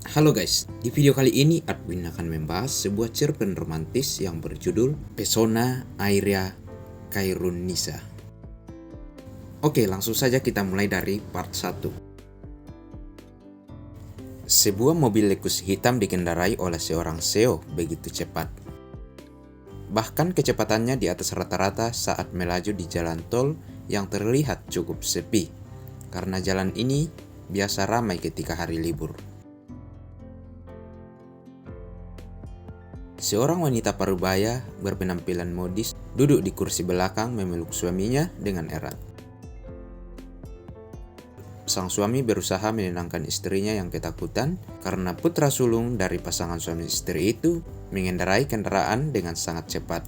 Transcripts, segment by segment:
Halo guys, di video kali ini admin akan membahas sebuah cerpen romantis yang berjudul Pesona Aerea Kairunisa. Oke, langsung saja kita mulai dari part 1. Sebuah mobil Lexus hitam dikendarai oleh seorang CEO begitu cepat. Bahkan kecepatannya di atas rata-rata saat melaju di jalan tol yang terlihat cukup sepi, karena jalan ini biasa ramai ketika hari libur. Seorang wanita parubaya berpenampilan modis duduk di kursi belakang memeluk suaminya dengan erat. Sang suami berusaha menenangkan istrinya yang ketakutan karena putra sulung dari pasangan suami istri itu mengendarai kendaraan dengan sangat cepat,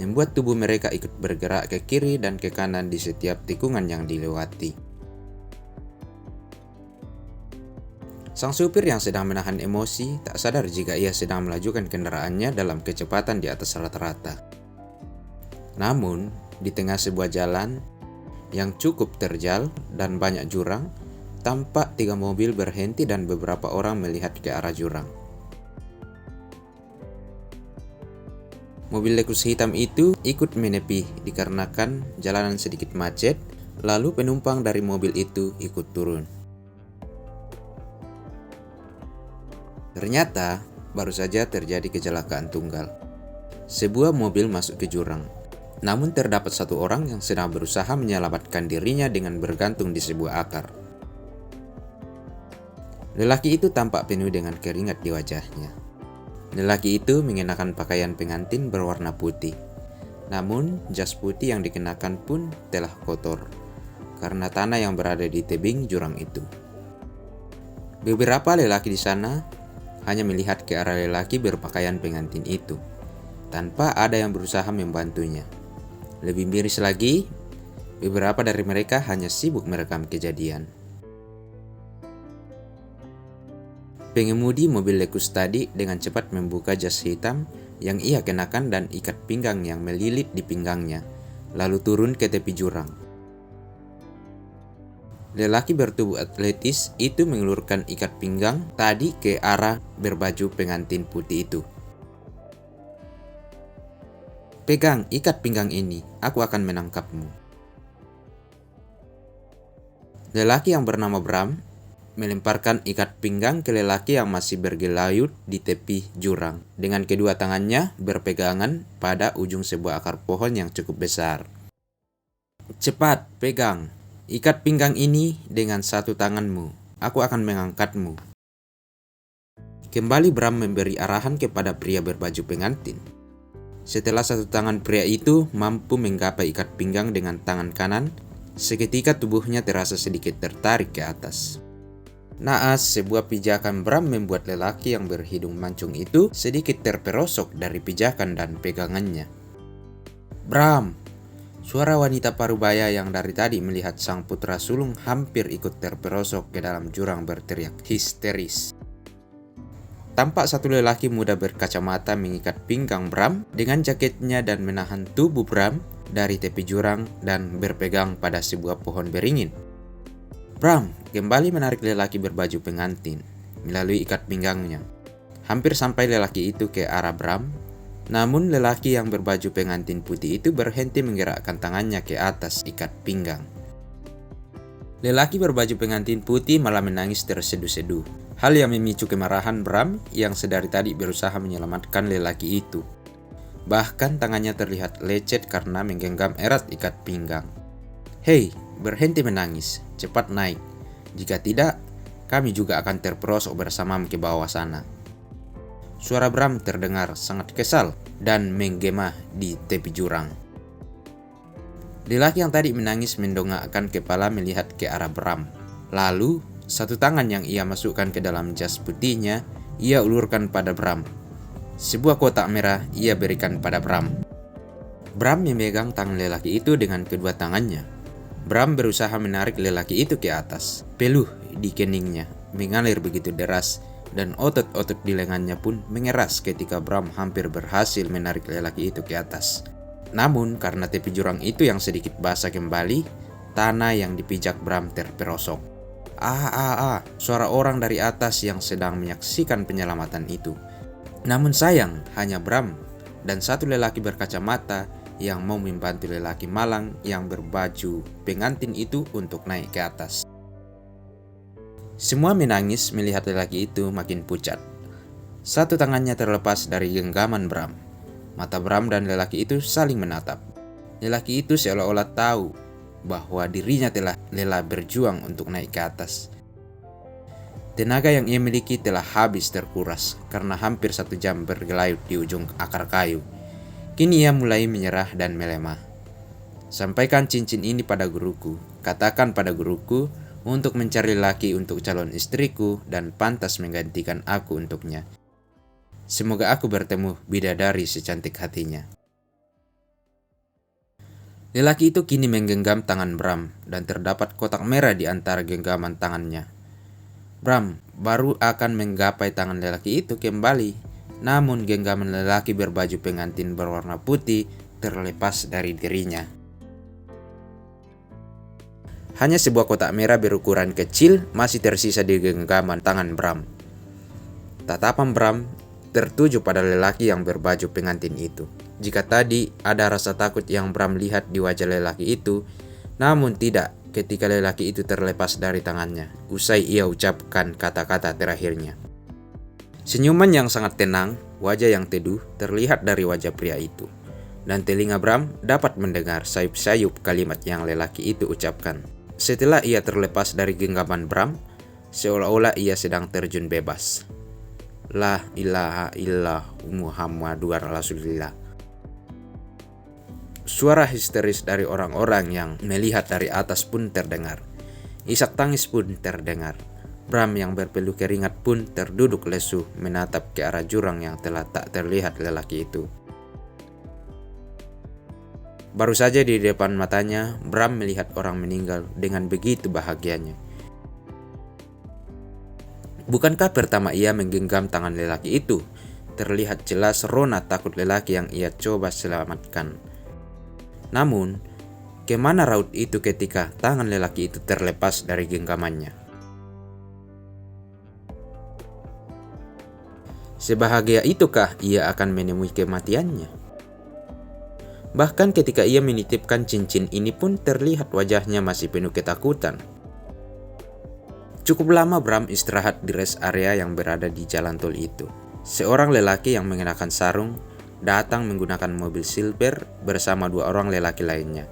membuat tubuh mereka ikut bergerak ke kiri dan ke kanan di setiap tikungan yang dilewati. Sang supir yang sedang menahan emosi tak sadar jika ia sedang melajukan kendaraannya dalam kecepatan di atas rata-rata. Namun, di tengah sebuah jalan yang cukup terjal dan banyak jurang, tampak 3 mobil berhenti dan beberapa orang melihat ke arah jurang. Mobil Lexus hitam itu ikut menepi dikarenakan jalanan sedikit macet, lalu penumpang dari mobil itu ikut turun. Ternyata, baru saja terjadi kecelakaan tunggal. Sebuah mobil masuk ke jurang, namun terdapat satu orang yang sedang berusaha menyelamatkan dirinya dengan bergantung di sebuah akar. Lelaki itu tampak penuh dengan keringat di wajahnya. Lelaki itu mengenakan pakaian pengantin berwarna putih, namun jas putih yang dikenakan pun telah kotor karena tanah yang berada di tebing jurang itu. Beberapa lelaki di sana hanya melihat ke arah lelaki berpakaian pengantin itu, tanpa ada yang berusaha membantunya. Lebih miris lagi, beberapa dari mereka hanya sibuk merekam kejadian. Pengemudi mobil Lexus tadi dengan cepat membuka jas hitam yang ia kenakan dan ikat pinggang yang melilit di pinggangnya, lalu turun ke tepi jurang. Lelaki bertubuh atletis itu mengelurkan ikat pinggang tadi ke arah berbaju pengantin putih itu. "Pegang ikat pinggang ini, aku akan menangkapmu." Lelaki yang bernama Bram melemparkan ikat pinggang ke lelaki yang masih bergelayut di tepi jurang dengan kedua tangannya berpegangan pada ujung sebuah akar pohon yang cukup besar. "Cepat, pegang ikat pinggang ini dengan satu tanganmu. Aku akan mengangkatmu." Kembali Bram memberi arahan kepada pria berbaju pengantin. Setelah satu tangan pria itu mampu menggapai ikat pinggang dengan tangan kanan, seketika tubuhnya terasa sedikit tertarik ke atas. Naas, sebuah pijakan Bram membuat lelaki yang berhidung mancung itu sedikit terperosok dari pijakan dan pegangannya. "Bram!" Suara wanita parubaya yang dari tadi melihat sang putra sulung hampir ikut terperosok ke dalam jurang berteriak histeris. Tampak satu lelaki muda berkacamata mengikat pinggang Bram dengan jaketnya dan menahan tubuh Bram dari tepi jurang dan berpegang pada sebuah pohon beringin. Bram kembali menarik lelaki berbaju pengantin melalui ikat pinggangnya. Hampir sampai lelaki itu ke arah Bram, namun lelaki yang berbaju pengantin putih itu berhenti menggerakkan tangannya ke atas ikat pinggang. Lelaki berbaju pengantin putih malah menangis terseduh-seduh, hal yang memicu kemarahan Bram yang sedari tadi berusaha menyelamatkan lelaki itu. Bahkan tangannya terlihat lecet karena menggenggam erat ikat pinggang. "Hei, berhenti menangis, cepat naik. Jika tidak, kami juga akan terperosok bersamamu ke bawah sana." Suara Bram terdengar sangat kesal dan menggema di tepi jurang. Lelaki yang tadi menangis mendongakkan kepala melihat ke arah Bram. Lalu, satu tangan yang ia masukkan ke dalam jas putihnya, ia ulurkan pada Bram. Sebuah kotak merah ia berikan pada Bram. Bram memegang tangan lelaki itu dengan kedua tangannya. Bram berusaha menarik lelaki itu ke atas. Peluh di keningnya mengalir begitu deras, dan otot-otot di lengannya pun mengeras ketika Bram hampir berhasil menarik lelaki itu ke atas. Namun karena tepi jurang itu yang sedikit basah kembali, tanah yang dipijak Bram terperosok. Suara orang dari atas yang sedang menyaksikan penyelamatan itu. Namun sayang, hanya Bram dan satu lelaki berkacamata yang mau membantu lelaki malang yang berbaju pengantin itu untuk naik ke atas. Semua menangis melihat lelaki itu makin pucat. Satu tangannya terlepas dari genggaman Bram. Mata Bram dan lelaki itu saling menatap. Lelaki itu seolah-olah tahu bahwa dirinya telah lelah berjuang untuk naik ke atas. Tenaga yang ia miliki telah habis terkuras karena hampir 1 jam bergelayut di ujung akar kayu. Kini ia mulai menyerah dan melemah. Sampaikan cincin ini pada guruku. Katakan pada guruku untuk mencari laki untuk calon istriku dan pantas menggantikan aku untuknya. Semoga aku bertemu bidadari secantik hatinya. Lelaki itu kini menggenggam tangan Bram dan terdapat kotak merah di antara genggaman tangannya. Bram baru akan menggapai tangan lelaki itu kembali, namun genggaman lelaki berbaju pengantin berwarna putih terlepas dari dirinya. Hanya sebuah kotak merah berukuran kecil masih tersisa di genggaman tangan Bram. Tatapan Bram tertuju pada lelaki yang berbaju pengantin itu. Jika tadi ada rasa takut yang Bram lihat di wajah lelaki itu, namun tidak ketika lelaki itu terlepas dari tangannya, usai ia ucapkan kata-kata terakhirnya. Senyuman yang sangat tenang, wajah yang teduh terlihat dari wajah pria itu. Dan telinga Bram dapat mendengar sayup-sayup kalimat yang lelaki itu ucapkan. Setelah ia terlepas dari genggaman Bram, seolah-olah ia sedang terjun bebas. La ilaha illallah Muhammadur Rasulullah. Suara histeris dari orang-orang yang melihat dari atas pun terdengar. Isak tangis pun terdengar. Bram yang berpeluh keringat pun terduduk lesu menatap ke arah jurang yang telah tak terlihat lelaki itu. Baru saja di depan matanya, Bram melihat orang meninggal dengan begitu bahagianya. Bukankah pertama ia menggenggam tangan lelaki itu? Terlihat jelas rona takut lelaki yang ia coba selamatkan. Namun, kemana raut itu ketika tangan lelaki itu terlepas dari genggamannya? Sebahagia itukah ia akan menemui kematiannya? Bahkan ketika ia menitipkan cincin ini pun terlihat wajahnya masih penuh ketakutan. Cukup lama Bram istirahat di rest area yang berada di jalan tol itu. Seorang lelaki yang mengenakan sarung datang menggunakan mobil silver bersama 2 orang lelaki lainnya.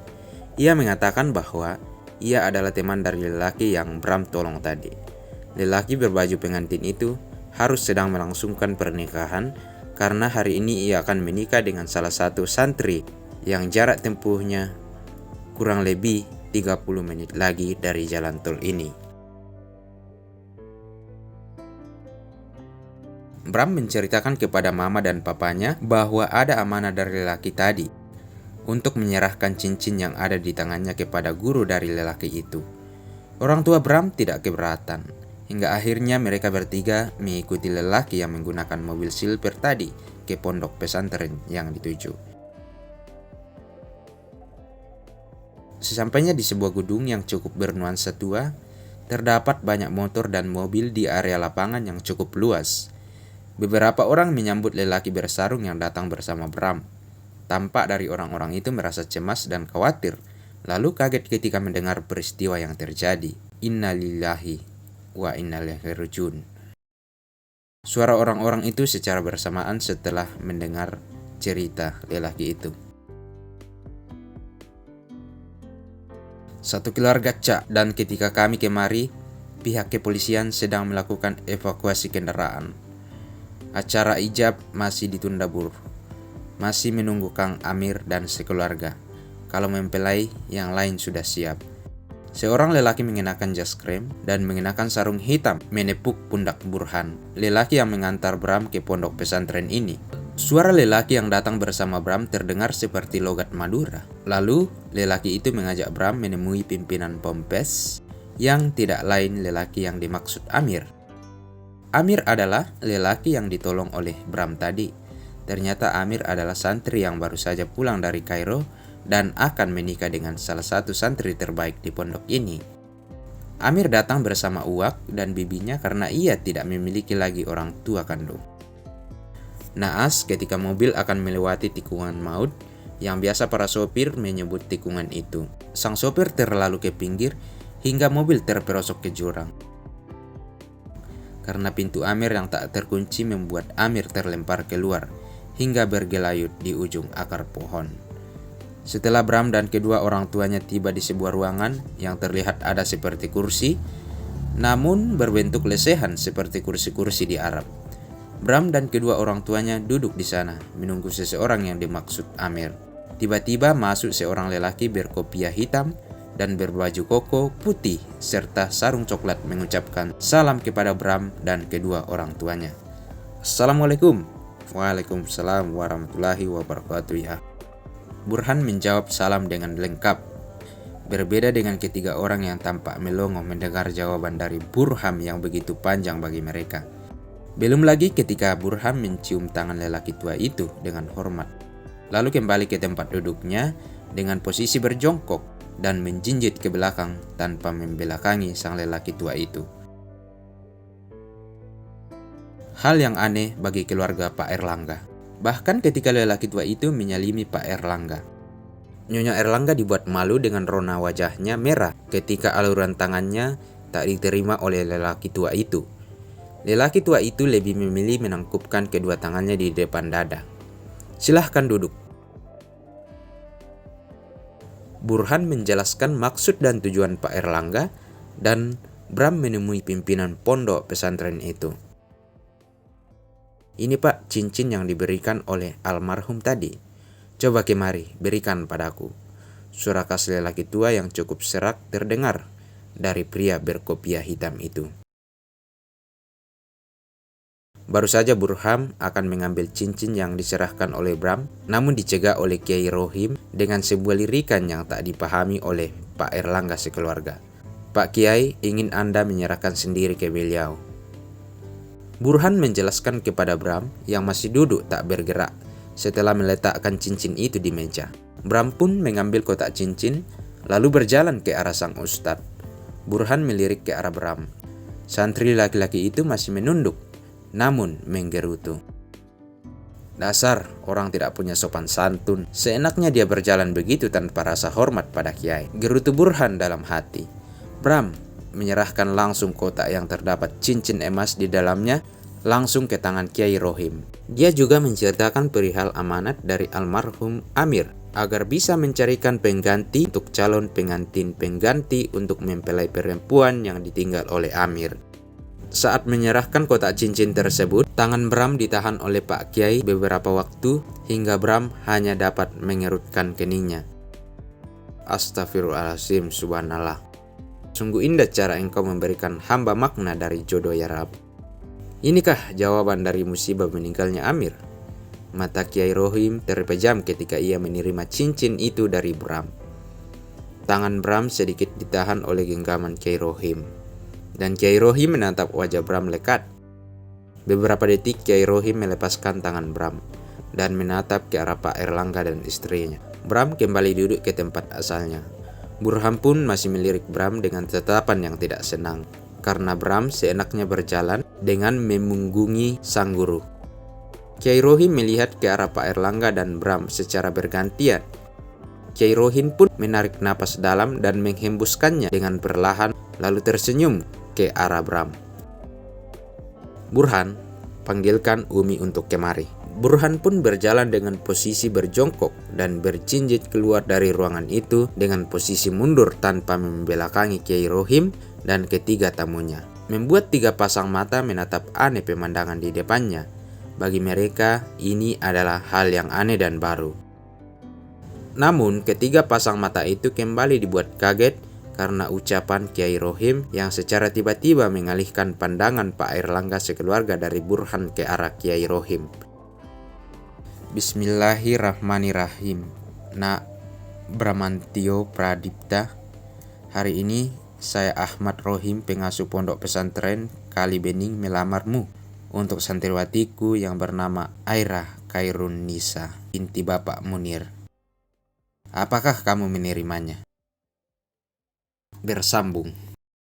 Ia mengatakan bahwa ia adalah teman dari lelaki yang Bram tolong tadi. Lelaki berbaju pengantin itu harus sedang melangsungkan pernikahan karena hari ini ia akan menikah dengan salah satu santri yang jarak tempuhnya kurang lebih 30 menit lagi dari jalan tol ini. Bram menceritakan kepada mama dan papanya bahwa ada amanah dari lelaki tadi untuk menyerahkan cincin yang ada di tangannya kepada guru dari lelaki itu. Orang tua Bram tidak keberatan, hingga akhirnya mereka bertiga mengikuti lelaki yang menggunakan mobil silver tadi ke pondok pesantren yang dituju. Sesampainya di sebuah gedung yang cukup bernuansa tua, terdapat banyak motor dan mobil di area lapangan yang cukup luas. Beberapa orang menyambut lelaki bersarung yang datang bersama Bram. Tampak dari orang-orang itu merasa cemas dan khawatir, lalu kaget ketika mendengar peristiwa yang terjadi. Innalillahi wa inna ilaihi rajiun. Suara orang-orang itu secara bersamaan setelah mendengar cerita lelaki itu. Satu keluarga cak, dan ketika kami kemari, pihak kepolisian sedang melakukan evakuasi kendaraan. Acara ijab masih ditunda buruh. Masih menunggu Kang Amir dan sekeluarga. Kalau mempelai, yang lain sudah siap. Seorang lelaki mengenakan jas krem dan mengenakan sarung hitam menepuk pundak Burhan, lelaki yang mengantar Bram ke pondok pesantren ini. Suara lelaki yang datang bersama Bram terdengar seperti logat Madura. Lalu, lelaki itu mengajak Bram menemui pimpinan Pompes yang tidak lain lelaki yang dimaksud Amir. Amir adalah lelaki yang ditolong oleh Bram tadi. Ternyata Amir adalah santri yang baru saja pulang dari Kairo dan akan menikah dengan salah satu santri terbaik di pondok ini. Amir datang bersama Uwak dan bibinya karena ia tidak memiliki lagi orang tua kandung. Naas ketika mobil akan melewati tikungan maut, yang biasa para sopir menyebut tikungan itu. Sang sopir terlalu ke pinggir hingga mobil terperosok ke jurang. Karena pintu Amir yang tak terkunci membuat Amir terlempar keluar hingga bergelayut di ujung akar pohon. Setelah Bram dan kedua orang tuanya tiba di sebuah ruangan yang terlihat ada seperti kursi, namun berbentuk lesehan seperti kursi-kursi di Arab. Bram dan kedua orang tuanya duduk di sana, menunggu seseorang yang dimaksud Amir. Tiba-tiba masuk seorang lelaki berkopiah hitam dan berbaju koko putih serta sarung coklat mengucapkan salam kepada Bram dan kedua orang tuanya. Assalamualaikum. Waalaikumsalam warahmatullahi wabarakatuh ya. Burhan menjawab salam dengan lengkap. Berbeda dengan ketiga orang yang tampak melongo mendengar jawaban dari Burhan yang begitu panjang bagi mereka. Belum lagi ketika Burhan mencium tangan lelaki tua itu dengan hormat. Lalu kembali ke tempat duduknya dengan posisi berjongkok dan menjinjit ke belakang tanpa membelakangi sang lelaki tua itu. Hal yang aneh bagi keluarga Pak Erlangga. Bahkan ketika lelaki tua itu menyalimi Pak Erlangga. Nyonya Erlangga dibuat malu dengan rona wajahnya merah ketika aluran tangannya tak diterima oleh lelaki tua itu. Lelaki tua itu lebih memilih menangkupkan kedua tangannya di depan dada. Silahkan duduk. Burhan menjelaskan maksud dan tujuan Pak Erlangga dan Bram menemui pimpinan pondok pesantren itu. Ini Pak, cincin yang diberikan oleh almarhum tadi. Coba kemari, berikan padaku. Suara khas lelaki tua yang cukup serak terdengar dari pria berkopiah hitam itu. Baru saja Burhan akan mengambil cincin yang diserahkan oleh Bram, namun dicegah oleh Kiai Rohim dengan sebuah lirikan yang tak dipahami oleh Pak Erlangga sekeluarga. Pak Kiai, ingin Anda menyerahkan sendiri ke beliau. Burhan menjelaskan kepada Bram yang masih duduk tak bergerak setelah meletakkan cincin itu di meja. Bram pun mengambil kotak cincin lalu berjalan ke arah sang ustadz. Burhan melirik ke arah Bram. Santri laki-laki itu masih menunduk, namun menggerutu. Dasar orang tidak punya sopan santun, seenaknya dia berjalan begitu tanpa rasa hormat pada Kiai, gerutu Burhan dalam hati. Bram menyerahkan langsung kotak yang terdapat cincin emas di dalamnya langsung ke tangan Kiai Rohim. Dia juga menceritakan perihal amanat dari almarhum Amir agar bisa mencarikan pengganti untuk calon pengantin pengganti untuk mempelai perempuan yang ditinggal oleh Amir. Saat menyerahkan kotak cincin tersebut, tangan Bram ditahan oleh Pak Kiai beberapa waktu hingga Bram hanya dapat mengerutkan keningnya. Astagfirullahaladzim, subhanallah. Sungguh indah cara engkau memberikan hamba makna dari jodoh ya Rab. Inikah jawaban dari musibah meninggalnya Amir? Mata Kiai Rohim terpejam ketika ia menerima cincin itu dari Bram. Tangan Bram sedikit ditahan oleh genggaman Kiai Rohim. Dan Kiai Rohim menatap wajah Bram lekat. Beberapa detik Kiai Rohim melepaskan tangan Bram dan menatap ke arah Pak Erlangga dan istrinya. Bram kembali duduk ke tempat asalnya. Burhan pun masih melirik Bram dengan tatapan yang tidak senang, karena Bram seenaknya berjalan dengan memunggungi sang guru. Kiai Rohim melihat ke arah Pak Erlangga dan Bram secara bergantian. Kiai Rohim pun menarik napas dalam dan menghembuskannya dengan perlahan, lalu tersenyum ke arah Bram. Burhan, panggilkan Umi untuk kemari. Burhan pun berjalan dengan posisi berjongkok dan berjinjit keluar dari ruangan itu dengan posisi mundur tanpa membelakangi Kiai Rohim dan ketiga tamunya. Membuat tiga pasang mata menatap aneh pemandangan di depannya. Bagi mereka, ini adalah hal yang aneh dan baru. Namun, ketiga pasang mata itu kembali dibuat kaget karena ucapan Kiai Rohim yang secara tiba-tiba mengalihkan pandangan Pak Erlangga sekeluarga dari Burhan ke arah Kiai Rohim. Bismillahirrahmanirrahim. Nak Bramantio Pradipta, hari ini saya Ahmad Rohim, pengasuh pondok pesantren Kali Bening, melamarmu untuk santriwatiku yang bernama Aira Khairun Nisa binti Bapak Munir. Apakah kamu menerimanya? Bersambung.